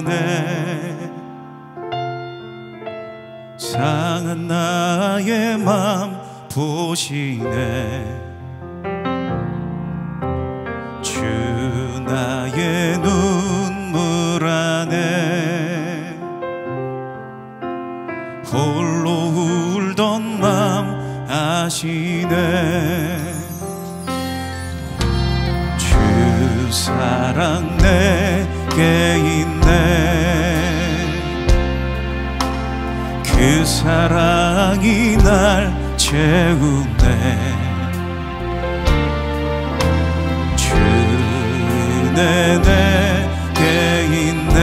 보내 상한 나의 맘 보시네 주 나의 눈물 안에 홀로 울던 맘 아시네 주 사랑 내게 있네 그 사랑이 날 채우네 주 은혜 내게 있네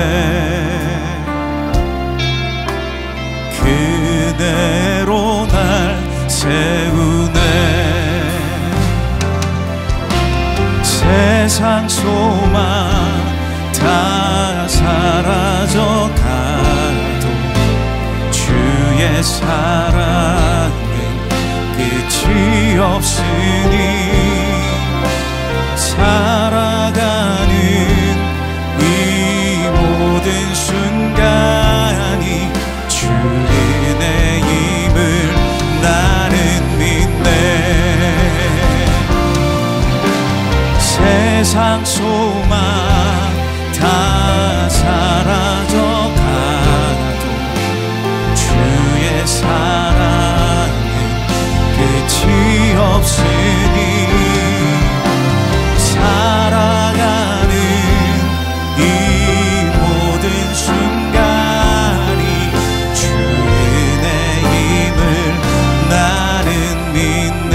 그대로 날 세우네 세상 소망 다 사라져가도 주의 사랑은 끝이 없으니 살아가는 이 모든 순간이 주 은혜임을 나는 믿네 세상 소망 다 사라져가도 주의 사랑은 끝이 없으니 살아가는 이 모든 순간이 주 은혜임을 나는 믿네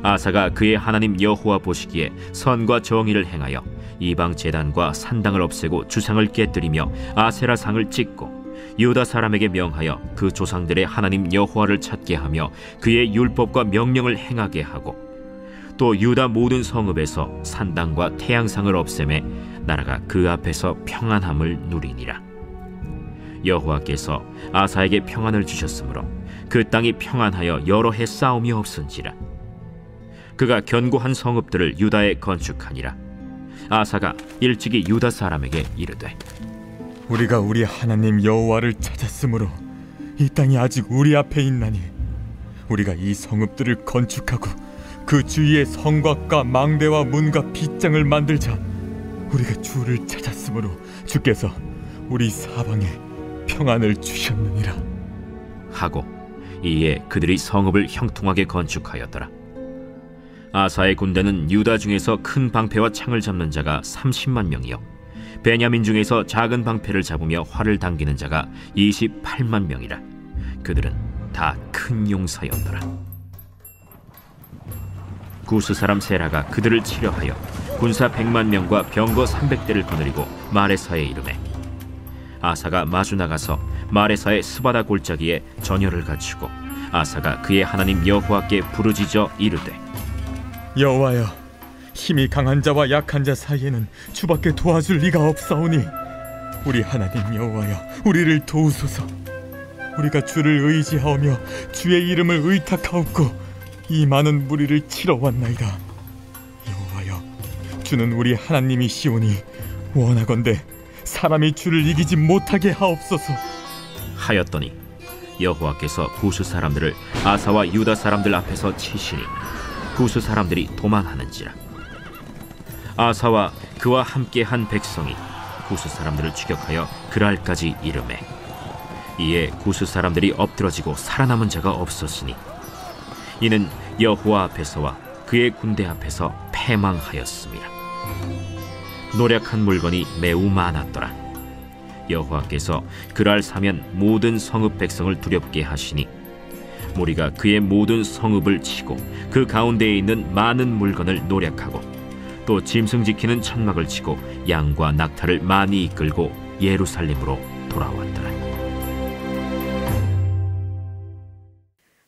아사가 그의 하나님 여호와 보시기에 선과 정의를 행하여 이방 제단과 산당을 없애고 주상을 깨뜨리며 아세라 상을 찍고 유다 사람에게 명하여 그 조상들의 하나님 여호와를 찾게 하며 그의 율법과 명령을 행하게 하고 또 유다 모든 성읍에서 산당과 태양상을 없애매 나라가 그 앞에서 평안함을 누리니라. 여호와께서 아사에게 평안을 주셨으므로 그 땅이 평안하여 여러 해 싸움이 없은지라. 그가 견고한 성읍들을 유다에 건축하니라. 아사가 일찍이 유다 사람에게 이르되 우리가 우리 하나님 여호와를 찾았으므로 이 땅이 아직 우리 앞에 있나니 우리가 이 성읍들을 건축하고 그 주위에 성곽과 망대와 문과 빗장을 만들자. 우리가 주를 찾았으므로 주께서 우리 사방에 평안을 주셨느니라 하고 이에 그들이 성읍을 형통하게 건축하였더라. 아사의 군대는 유다 중에서 큰 방패와 창을 잡는 자가 30만 명이요 베냐민 중에서 작은 방패를 잡으며 활을 당기는 자가 28만 명이라. 그들은 다 큰 용사였더라. 구스 사람 세라가 그들을 치려하여 군사 100만 명과 병거 300대를 거느리고 마레사에 이르매 아사가 마주 나가서 마레사의 스바다 골짜기에 전열을 갖추고 아사가 그의 하나님 여호와께 부르짖어 이르되 여호와여, 힘이 강한 자와 약한 자 사이에는 주밖에 도와줄 리가 없사오니 우리 하나님 여호와여, 우리를 도우소서. 우리가 주를 의지하오며 주의 이름을 의탁하옵고 이 많은 무리를 치러 왔나이다. 여호와여, 주는 우리 하나님이시오니 원하건대 사람이 주를 이기지 못하게 하옵소서 하였더니 여호와께서 구스 사람들을 아사와 유다 사람들 앞에서 치시니 구스 사람들이 도망하는지라. 아사와 그와 함께한 백성이 구스 사람들을 추격하여 그랄까지 이르매 이에 구스 사람들이 엎드러지고 살아남은 자가 없었으니 이는 여호와 앞에서와 그의 군대 앞에서 패망하였습니다. 노력한 물건이 매우 많았더라. 여호와께서 그랄 사면 모든 성읍 백성을 두렵게 하시니 무리가 그의 모든 성읍을 치고 그 가운데에 있는 많은 물건을 노략하고 또 짐승 지키는 천막을 치고 양과 낙타를 많이 이끌고 예루살렘으로 돌아왔더라.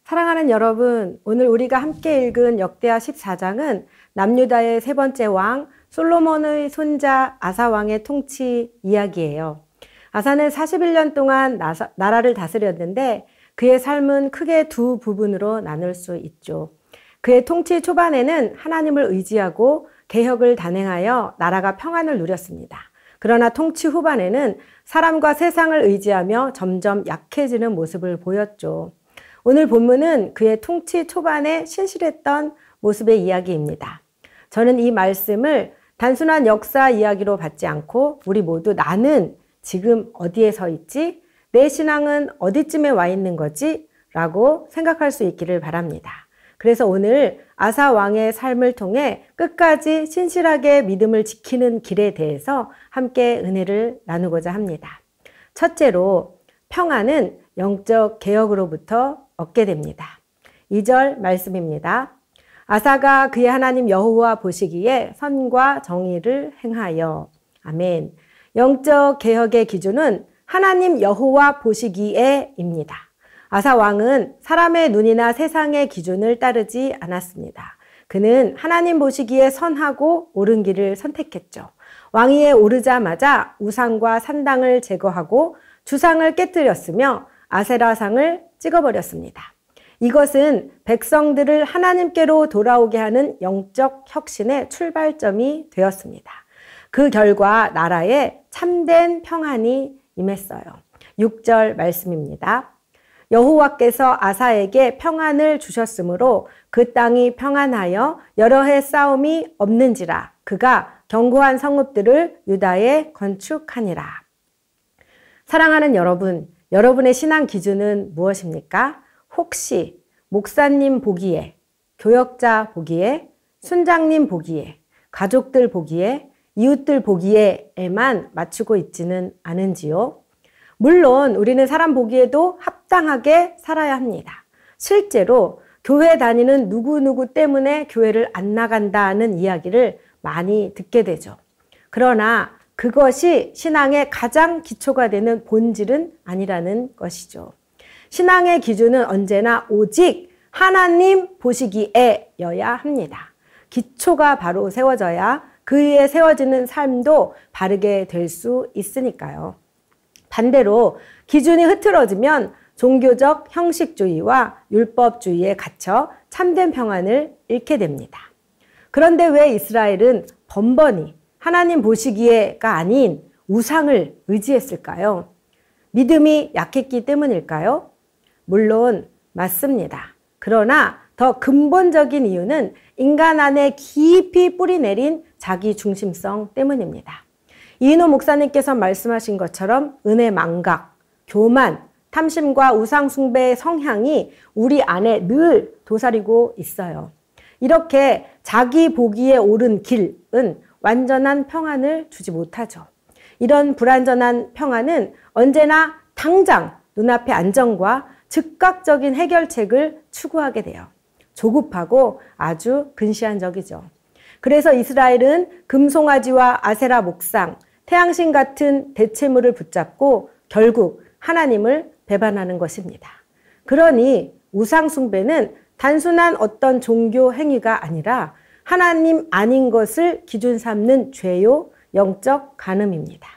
사랑하는 여러분, 오늘 우리가 함께 읽은 역대하 14장은 남유다의 세 번째 왕 솔로몬의 손자 아사 왕의 통치 이야기예요. 아사는 41년 동안 나라를 다스렸는데 그의 삶은 크게 두 부분으로 나눌 수 있죠. 그의 통치 초반에는 하나님을 의지하고 개혁을 단행하여 나라가 평안을 누렸습니다. 그러나 통치 후반에는 사람과 세상을 의지하며 점점 약해지는 모습을 보였죠. 오늘 본문은 그의 통치 초반에 신실했던 모습의 이야기입니다. 저는 이 말씀을 단순한 역사 이야기로 받지 않고 우리 모두 나는 지금 어디에 서 있지? 내 신앙은 어디쯤에 와 있는 거지? 라고 생각할 수 있기를 바랍니다. 그래서 오늘 아사 왕의 삶을 통해 끝까지 신실하게 믿음을 지키는 길에 대해서 함께 은혜를 나누고자 합니다. 첫째로 평안은 영적 개혁으로부터 얻게 됩니다. 2절 말씀입니다. 아사가 그의 하나님 여호와 보시기에 선과 정의를 행하여. 아멘. 영적 개혁의 기준은 하나님 여호와 보시기에입니다. 아사 왕은 사람의 눈이나 세상의 기준을 따르지 않았습니다. 그는 하나님 보시기에 선하고 옳은 길을 선택했죠. 왕위에 오르자마자 우상과 산당을 제거하고 주상을 깨뜨렸으며 아세라상을 찍어버렸습니다. 이것은 백성들을 하나님께로 돌아오게 하는 영적 혁신의 출발점이 되었습니다. 그 결과 나라에 참된 평안이 임했어요. 6절 말씀입니다. 여호와께서 아사에게 평안을 주셨으므로 그 땅이 평안하여 여러 해 싸움이 없는지라 그가 견고한 성읍들을 유다에 건축하니라. 사랑하는 여러분, 여러분의 신앙 기준은 무엇입니까? 혹시 목사님 보기에, 교역자 보기에, 순장님 보기에, 가족들 보기에, 이웃들 보기에만 맞추고 있지는 않은지요? 물론 우리는 사람 보기에도 합당하게 살아야 합니다. 실제로 교회 다니는 누구누구 때문에 교회를 안 나간다는 이야기를 많이 듣게 되죠. 그러나 그것이 신앙의 가장 기초가 되는 본질은 아니라는 것이죠. 신앙의 기준은 언제나 오직 하나님 보시기에여야 합니다. 기초가 바로 세워져야 그 위에 세워지는 삶도 바르게 될 수 있으니까요. 반대로 기준이 흐트러지면 종교적 형식주의와 율법주의에 갇혀 참된 평안을 잃게 됩니다. 그런데 왜 이스라엘은 번번이 하나님 보시기에가 아닌 우상을 의지했을까요? 믿음이 약했기 때문일까요? 물론 맞습니다. 그러나 더 근본적인 이유는 인간 안에 깊이 뿌리내린 자기 중심성 때문입니다. 이인호 목사님께서 말씀하신 것처럼 은혜 망각, 교만, 탐심과 우상 숭배의 성향이 우리 안에 늘 도사리고 있어요. 이렇게 자기 보기에 옳은 길은 완전한 평안을 주지 못하죠. 이런 불완전한 평안은 언제나 당장 눈앞의 안정과 즉각적인 해결책을 추구하게 돼요. 조급하고 아주 근시안적이죠. 그래서 이스라엘은 금송아지와 아세라 목상, 태양신 같은 대체물을 붙잡고 결국 하나님을 배반하는 것입니다. 그러니 우상 숭배는 단순한 어떤 종교 행위가 아니라 하나님 아닌 것을 기준 삼는 죄요, 영적 간음입니다.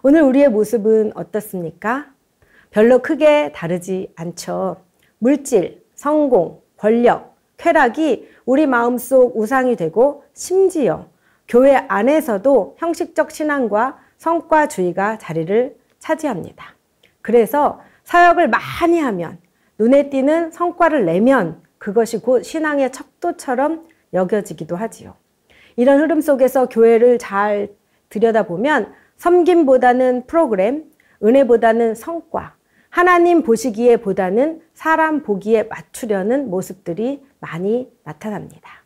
오늘 우리의 모습은 어떻습니까? 별로 크게 다르지 않죠. 물질, 성공, 권력, 쾌락이 우리 마음속 우상이 되고 심지어 교회 안에서도 형식적 신앙과 성과주의가 자리를 차지합니다. 그래서 사역을 많이 하면, 눈에 띄는 성과를 내면 그것이 곧 신앙의 척도처럼 여겨지기도 하지요. 이런 흐름 속에서 교회를 잘 들여다보면 섬김보다는 프로그램, 은혜보다는 성과, 하나님 보시기에 보다는 사람 보기에 맞추려는 모습들이 많이 나타납니다.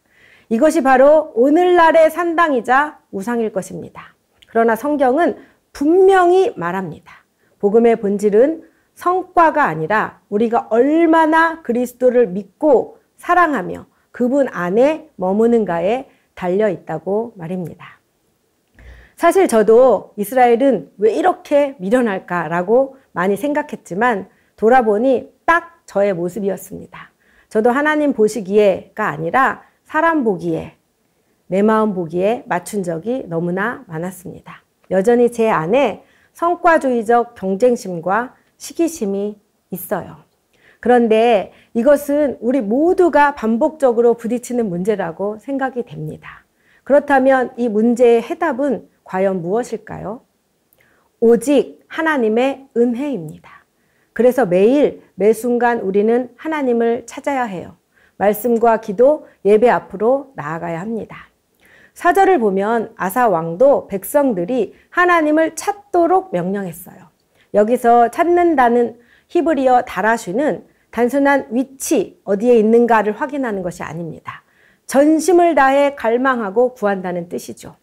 이것이 바로 오늘날의 산당이자 우상일 것입니다. 그러나 성경은 분명히 말합니다. 복음의 본질은 성과가 아니라 우리가 얼마나 그리스도를 믿고 사랑하며 그분 안에 머무는가에 달려 있다고 말입니다. 사실 저도 이스라엘은 왜 이렇게 미련할까라고 많이 생각했지만 돌아보니 딱 저의 모습이었습니다. 저도 하나님 보시기에가 아니라 사람 보기에, 내 마음 보기에 맞춘 적이 너무나 많았습니다. 여전히 제 안에 성과주의적 경쟁심과 시기심이 있어요. 그런데 이것은 우리 모두가 반복적으로 부딪히는 문제라고 생각이 됩니다. 그렇다면 이 문제의 해답은 과연 무엇일까요? 오직 하나님의 은혜입니다. 그래서 매일 매순간 우리는 하나님을 찾아야 해요. 말씀과 기도, 예배 앞으로 나아가야 합니다. 4절을 보면 아사 왕도 백성들이 하나님을 찾도록 명령했어요. 여기서 찾는다는 히브리어 다라슈는 단순한 위치, 어디에 있는가를 확인하는 것이 아닙니다. 전심을 다해 갈망하고 구한다는 뜻이죠.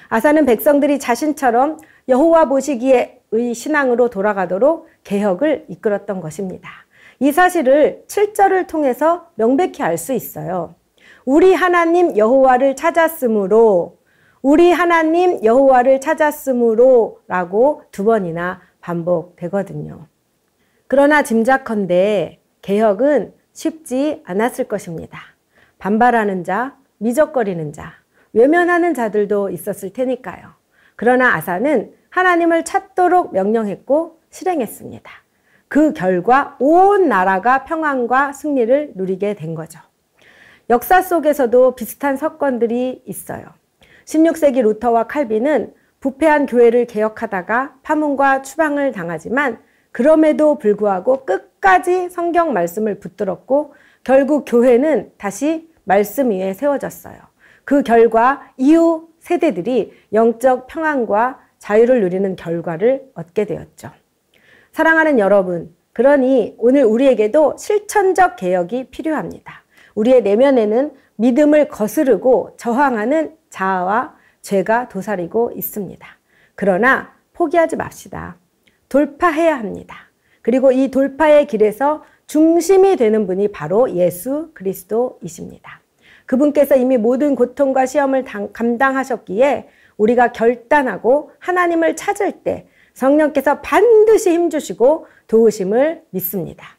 아사는 백성들이 자신처럼 여호와 보시기에 의 신앙으로 돌아가도록 개혁을 이끌었던 것입니다. 이 사실을 7절을 통해서 명백히 알 수 있어요. 우리 하나님 여호와를 찾았으므로, 우리 하나님 여호와를 찾았으므로 라고 2번이나 반복되거든요. 그러나 짐작컨대 개혁은 쉽지 않았을 것입니다. 반발하는 자, 미적거리는 자, 외면하는 자들도 있었을 테니까요. 그러나 아사는 하나님을 찾도록 명령했고 실행했습니다. 그 결과 온 나라가 평안과 승리를 누리게 된 거죠. 역사 속에서도 비슷한 사건들이 있어요. 16세기 루터와 칼빈은 부패한 교회를 개혁하다가 파문과 추방을 당하지만 그럼에도 불구하고 끝까지 성경 말씀을 붙들었고 결국 교회는 다시 말씀 위에 세워졌어요. 그 결과 이후 세대들이 영적 평안과 자유를 누리는 결과를 얻게 되었죠. 사랑하는 여러분, 그러니 오늘 우리에게도 실천적 개혁이 필요합니다. 우리의 내면에는 믿음을 거스르고 저항하는 자아와 죄가 도사리고 있습니다. 그러나 포기하지 맙시다. 돌파해야 합니다. 그리고 이 돌파의 길에서 중심이 되는 분이 바로 예수 그리스도이십니다. 그분께서 이미 모든 고통과 시험을 감당하셨기에 우리가 결단하고 하나님을 찾을 때 성령께서 반드시 힘주시고 도우심을 믿습니다.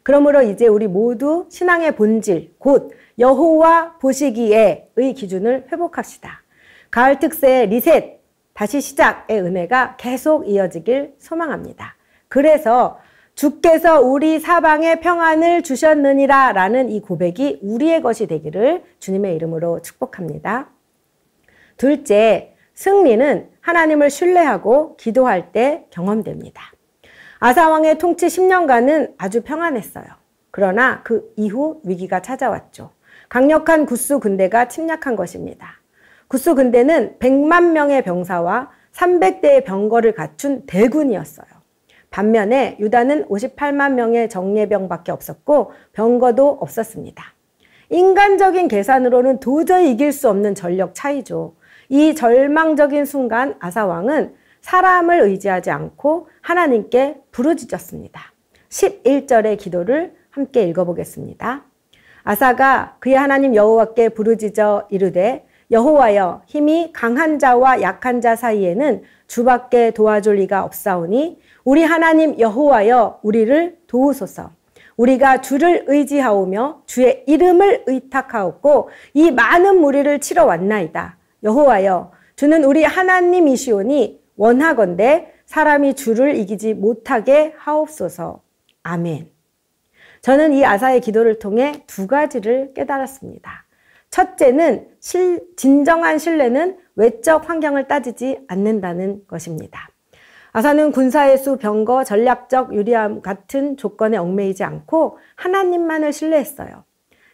그러므로 이제 우리 모두 신앙의 본질, 곧 여호와 보시기에의 기준을 회복합시다. 가을 특세 리셋, 다시 시작의 은혜가 계속 이어지길 소망합니다. 그래서 주께서 우리 사방에 평안을 주셨느니라 라는 이 고백이 우리의 것이 되기를 주님의 이름으로 축복합니다. 둘째, 승리는 하나님을 신뢰하고 기도할 때 경험됩니다. 아사왕의 통치 10년간은 아주 평안했어요. 그러나 그 이후 위기가 찾아왔죠. 강력한 구스 군대가 침략한 것입니다. 구스 군대는 100만 명의 병사와 300대의 병거를 갖춘 대군이었어요. 반면에 유다는 58만 명의 정예병밖에 없었고 병거도 없었습니다. 인간적인 계산으로는 도저히 이길 수 없는 전력 차이죠. 이 절망적인 순간 아사왕은 사람을 의지하지 않고 하나님께 부르짖었습니다. 11절의 기도를 함께 읽어보겠습니다. 아사가 그의 하나님 여호와께 부르짖어 이르되 여호와여, 힘이 강한 자와 약한 자 사이에는 주밖에 도와줄 리가 없사오니 우리 하나님 여호와여, 우리를 도우소서. 우리가 주를 의지하오며 주의 이름을 의탁하옵고 이 많은 무리를 치러 왔나이다. 여호와여, 주는 우리 하나님이시오니 원하건대 사람이 주를 이기지 못하게 하옵소서. 아멘. 저는 이 아사의 기도를 통해 2가지를 깨달았습니다. 첫째는 진정한 신뢰는 외적 환경을 따지지 않는다는 것입니다. 아사는 군사의 수, 병거, 전략적 유리함 같은 조건에 얽매이지 않고 하나님만을 신뢰했어요.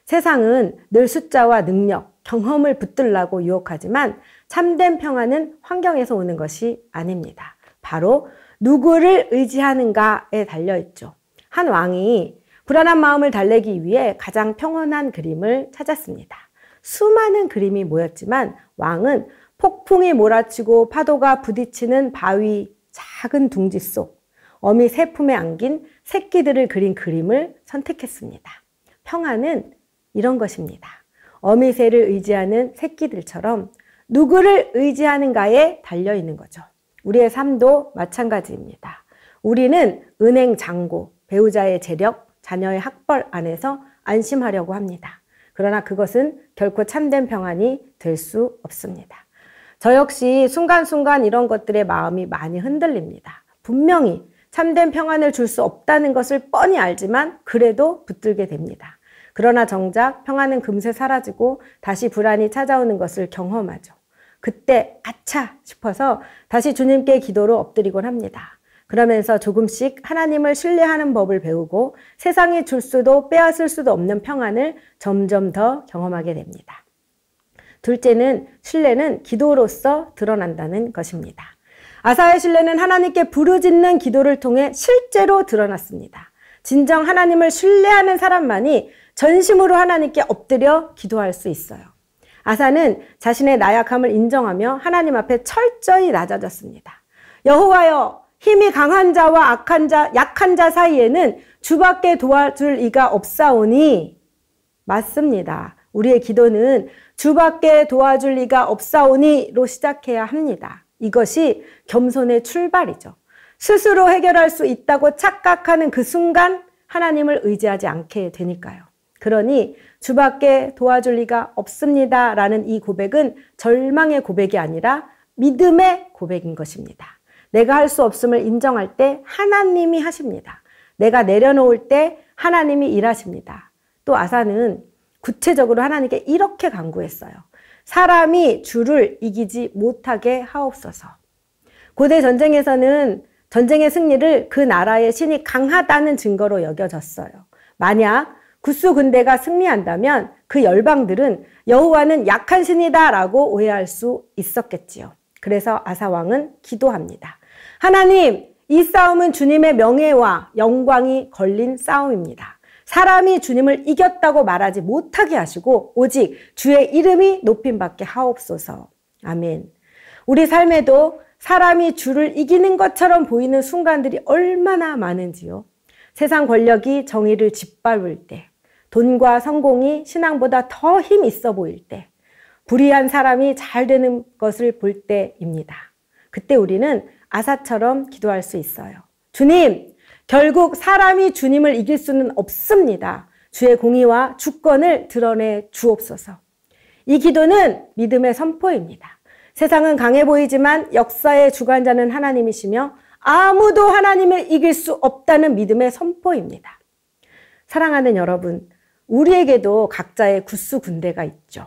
세상은 늘 숫자와 능력, 경험을 붙들라고 유혹하지만 참된 평안은 환경에서 오는 것이 아닙니다. 바로 누구를 의지하는가에 달려있죠. 한 왕이 불안한 마음을 달래기 위해 가장 평온한 그림을 찾았습니다. 수많은 그림이 모였지만 왕은 폭풍이 몰아치고 파도가 부딪히는 바위 작은 둥지 속 어미 새 품에 안긴 새끼들을 그린 그림을 선택했습니다. 평안은 이런 것입니다. 어미 새를 의지하는 새끼들처럼 누구를 의지하는가에 달려있는 거죠. 우리의 삶도 마찬가지입니다. 우리는 은행 잔고, 배우자의 재력, 자녀의 학벌 안에서 안심하려고 합니다. 그러나 그것은 결코 참된 평안이 될 수 없습니다. 저 역시 순간순간 이런 것들에 마음이 많이 흔들립니다. 분명히 참된 평안을 줄 수 없다는 것을 뻔히 알지만 그래도 붙들게 됩니다. 그러나 정작 평안은 금세 사라지고 다시 불안이 찾아오는 것을 경험하죠. 그때 아차 싶어서 다시 주님께 기도로 엎드리곤 합니다. 그러면서 조금씩 하나님을 신뢰하는 법을 배우고 세상이 줄 수도 빼앗을 수도 없는 평안을 점점 더 경험하게 됩니다. 둘째는 신뢰는 기도로서 드러난다는 것입니다. 아사의 신뢰는 하나님께 부르짖는 기도를 통해 실제로 드러났습니다. 진정 하나님을 신뢰하는 사람만이 전심으로 하나님께 엎드려 기도할 수 있어요. 아사는 자신의 나약함을 인정하며 하나님 앞에 철저히 낮아졌습니다. 여호와여, 힘이 강한 자와 약한 자 사이에는 주밖에 도와줄 이가 없사오니. 맞습니다. 우리의 기도는 주밖에 도와줄 이가 없사오니로 시작해야 합니다. 이것이 겸손의 출발이죠. 스스로 해결할 수 있다고 착각하는 그 순간 하나님을 의지하지 않게 되니까요. 그러니 주밖에 도와줄 리가 없습니다 라는 이 고백은 절망의 고백이 아니라 믿음의 고백인 것입니다. 내가 할 수 없음을 인정할 때 하나님이 하십니다. 내가 내려놓을 때 하나님이 일하십니다. 또 아사는 구체적으로 하나님께 이렇게 간구했어요. 사람이 주를 이기지 못하게 하옵소서. 고대 전쟁에서는 전쟁의 승리를 그 나라의 신이 강하다는 증거로 여겨졌어요. 만약 구스 군대가 승리한다면 그 열방들은 여호와는 약한 신이다 라고 오해할 수 있었겠지요. 그래서 아사 왕은 기도합니다. 하나님, 이 싸움은 주님의 명예와 영광이 걸린 싸움입니다. 사람이 주님을 이겼다고 말하지 못하게 하시고 오직 주의 이름이 높임받게 하옵소서. 아멘. 우리 삶에도 사람이 주를 이기는 것처럼 보이는 순간들이 얼마나 많은지요. 세상 권력이 정의를 짓밟을 때, 돈과 성공이 신앙보다 더 힘 있어 보일 때, 불의한 사람이 잘 되는 것을 볼 때입니다. 그때 우리는 아사처럼 기도할 수 있어요. 주님, 결국 사람이 주님을 이길 수는 없습니다. 주의 공의와 주권을 드러내 주옵소서. 이 기도는 믿음의 선포입니다. 세상은 강해 보이지만 역사의 주관자는 하나님이시며 아무도 하나님을 이길 수 없다는 믿음의 선포입니다. 사랑하는 여러분, 우리에게도 각자의 구스 군대가 있죠.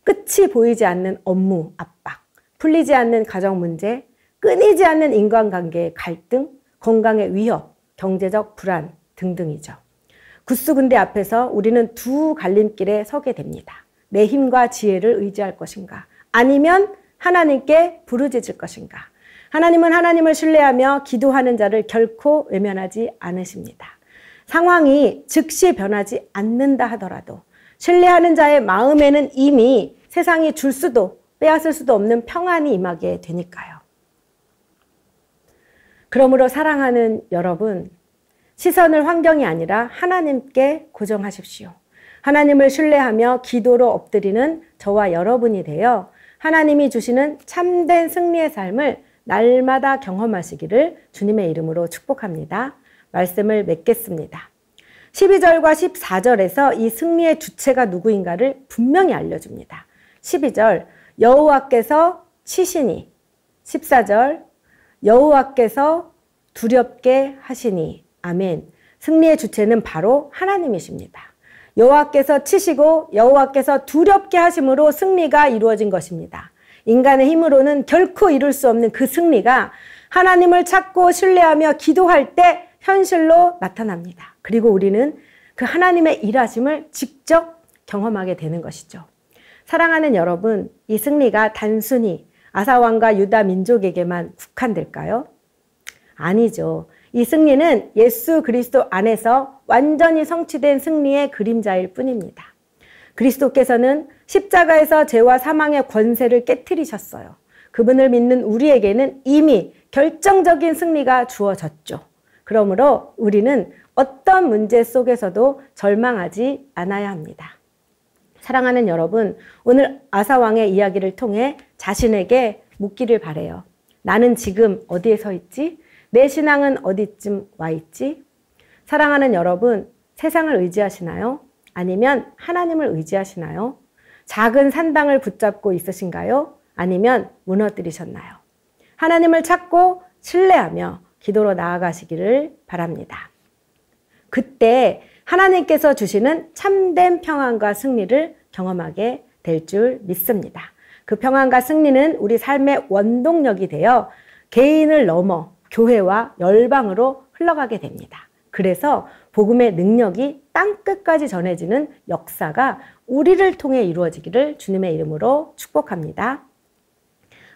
끝이 보이지 않는 업무 압박, 풀리지 않는 가정 문제, 끊이지 않는 인간관계의 갈등, 건강의 위협, 경제적 불안 등등이죠. 구스 군대 앞에서 우리는 두 갈림길에 서게 됩니다. 내 힘과 지혜를 의지할 것인가? 아니면 하나님께 부르짖을 것인가? 하나님은 하나님을 신뢰하며 기도하는 자를 결코 외면하지 않으십니다. 상황이 즉시 변하지 않는다 하더라도 신뢰하는 자의 마음에는 이미 세상이 줄 수도 빼앗을 수도 없는 평안이 임하게 되니까요. 그러므로 사랑하는 여러분, 시선을 환경이 아니라 하나님께 고정하십시오. 하나님을 신뢰하며 기도로 엎드리는 저와 여러분이 되어 하나님이 주시는 참된 승리의 삶을 날마다 경험하시기를 주님의 이름으로 축복합니다. 말씀을 맺겠습니다. 12절과 14절에서 이 승리의 주체가 누구인가를 분명히 알려줍니다. 12절, 여호와께서 치시니. 14절, 여호와께서 두렵게 하시니. 아멘. 승리의 주체는 바로 하나님이십니다. 여호와께서 치시고 여호와께서 두렵게 하심으로 승리가 이루어진 것입니다. 인간의 힘으로는 결코 이룰 수 없는 그 승리가 하나님을 찾고 신뢰하며 기도할 때 현실로 나타납니다. 그리고 우리는 그 하나님의 일하심을 직접 경험하게 되는 것이죠. 사랑하는 여러분, 이 승리가 단순히 아사왕과 유다 민족에게만 국한될까요? 아니죠. 이 승리는 예수 그리스도 안에서 완전히 성취된 승리의 그림자일 뿐입니다. 그리스도께서는 십자가에서 죄와 사망의 권세를 깨트리셨어요. 그분을 믿는 우리에게는 이미 결정적인 승리가 주어졌죠. 그러므로 우리는 어떤 문제 속에서도 절망하지 않아야 합니다. 사랑하는 여러분, 오늘 아사왕의 이야기를 통해 자신에게 묻기를 바라요. 나는 지금 어디에 서 있지? 내 신앙은 어디쯤 와 있지? 사랑하는 여러분, 세상을 의지하시나요? 아니면 하나님을 의지하시나요? 작은 산당을 붙잡고 있으신가요? 아니면 무너뜨리셨나요? 하나님을 찾고 신뢰하며 기도로 나아가시기를 바랍니다. 그때 하나님께서 주시는 참된 평안과 승리를 경험하게 될 줄 믿습니다. 그 평안과 승리는 우리 삶의 원동력이 되어 개인을 넘어 교회와 열방으로 흘러가게 됩니다. 그래서 복음의 능력이 땅끝까지 전해지는 역사가 우리를 통해 이루어지기를 주님의 이름으로 축복합니다.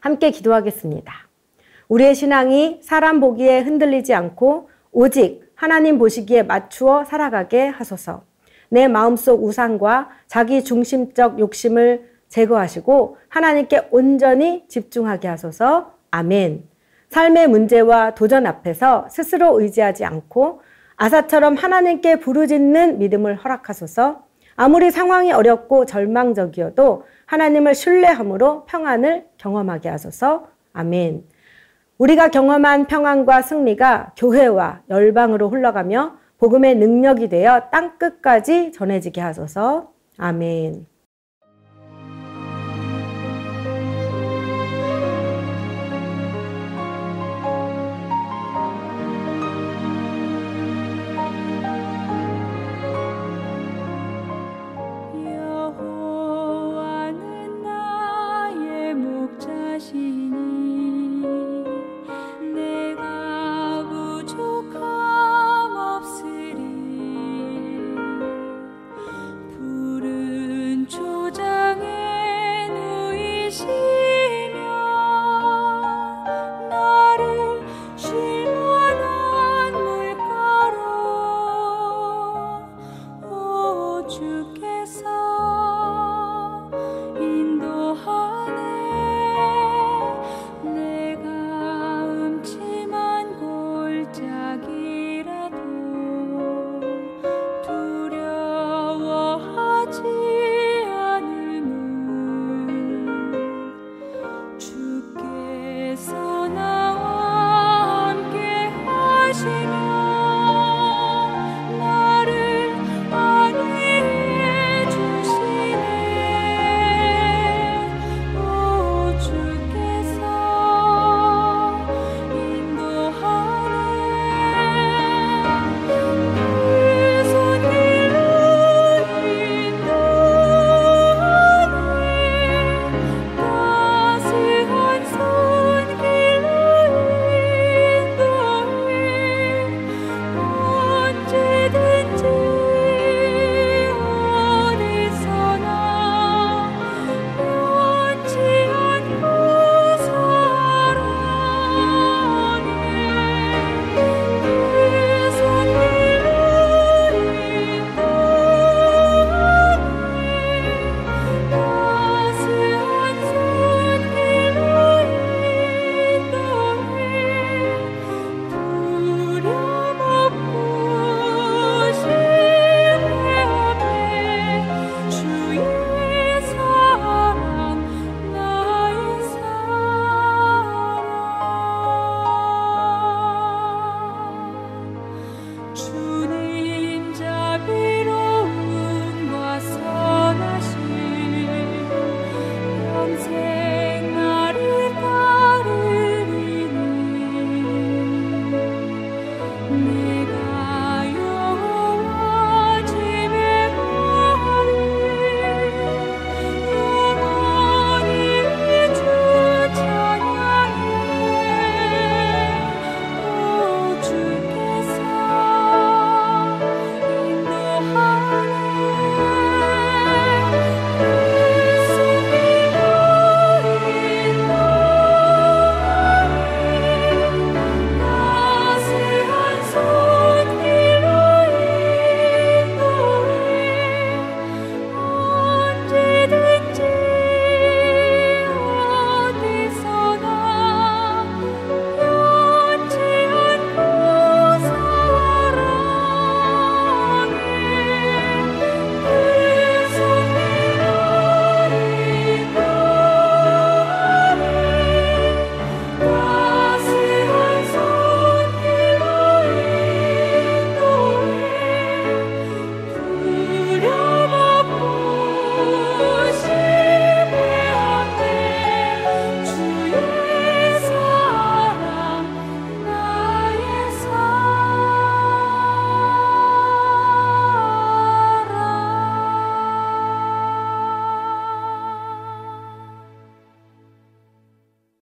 함께 기도하겠습니다. 우리의 신앙이 사람 보기에 흔들리지 않고 오직 하나님 보시기에 맞추어 살아가게 하소서. 내 마음속 우상과 자기 중심적 욕심을 제거하시고 하나님께 온전히 집중하게 하소서. 아멘. 삶의 문제와 도전 앞에서 스스로 의지하지 않고 아사처럼 하나님께 부르짖는 믿음을 허락하소서. 아무리 상황이 어렵고 절망적이어도 하나님을 신뢰함으로 평안을 경험하게 하소서. 아멘. 우리가 경험한 평안과 승리가 교회와 열방으로 흘러가며 복음의 능력이 되어 땅끝까지 전해지게 하소서. 아멘.